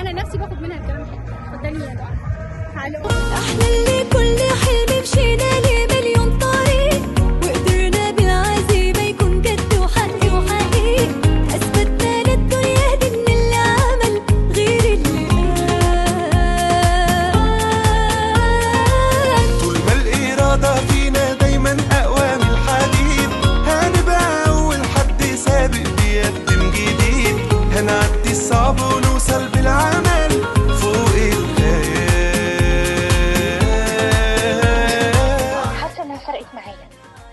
انا نفسي باخد منها الكلام حلو. اتفضلي يا دعاء. احنا اللي كل حلم مشينا ليه مليون طريق، وقدرنا بالعزيمة يكون جد وحق وحقيقي، اثبتنا للدنيا دي ان اللي عمل غير اللي قال. طول ما الإرادة فينا دايما أقوى من الحديد، هنبقى أول حد سابق بيقدم جديد، هنعدي الصعب ونوصل بالعمل فوق الخيال. حاسه انها فرقت معايا.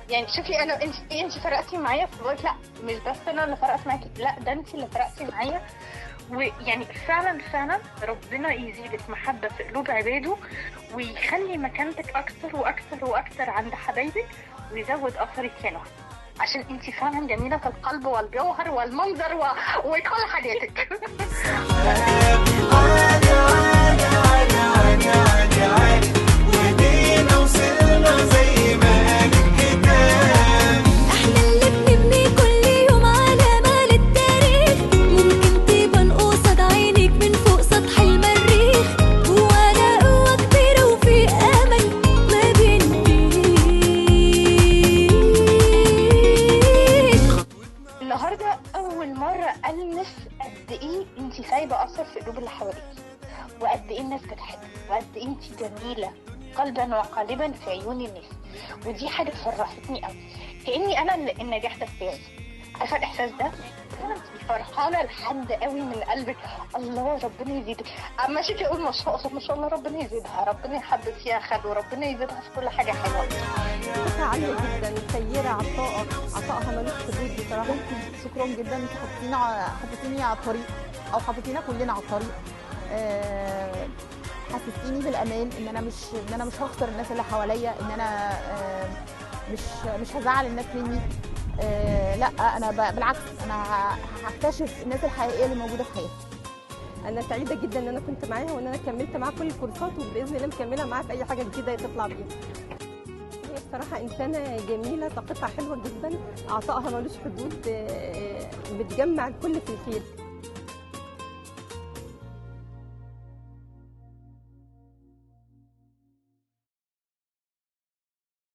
يعني شوفي انا انت فرقتي معايا في الوقت، لا مش بس انا اللي فرقت معاكي، لا ده انت اللي فرقتي معايا. ويعني فعلا فعلا ربنا يزيدك محبه في قلوب عباده، ويخلي مكانتك اكتر واكتر واكتر عند حبايبك، ويزود اثرك هنا، عشان انت فعلا جميله في القلب والجوهر والمنظر وكل حاجاتك. عالي عالي عالي عالي عالي عالي، ودينا وصلنا زي ما قال الكتاب. احنا اللي بنبني كل يوم علامة للتاريخ، ممكن تبان قصاد عينيك من فوق سطح المريخ، جوانا قوة كبيرة وفي امل ما بينتهيش. النهارده اول مره المس قد ايه انت سايبه اثر في قلوب اللي حواليك، وقد ايه الناس بتحبك، وقد ايه انت جميله قلبا وقالبا في عيون الناس. ودي حاجه فرحتني قوي، كاني انا اللي النجاح ده بتاعي. عارفه الاحساس ده؟ انا فرحانه لحد قوي من قلبك. الله ربنا يزيدك. اما شكلي اقول ما شاء الله ما شاء الله، ربنا يزيدها، ربنا يحبب فيها خير، وربنا يزيدها في كل حاجه حلوه. صوتها عالية جدا، سيرة، عطائها ملوش حدود بصراحة. شكرا جدا، انت حطيتيني على الطريق، او حطيتينا كلنا على الطريق. حسستيني بالامان ان انا مش هخسر الناس اللي حواليا، ان انا مش هزعل الناس مني. لا انا بالعكس، انا هكتشف الناس الحقيقيه اللي موجوده في حياتي. انا سعيده جدا ان انا كنت معاها، وان انا كملت معاها كل الكورسات، وباذن الله مكمله معاها في اي حاجه جديده تطلع بيها. هي بصراحه انسانه جميله، طاقتها حلوه جدا، عطائها ملوش حدود، بتجمع الكل في الخير.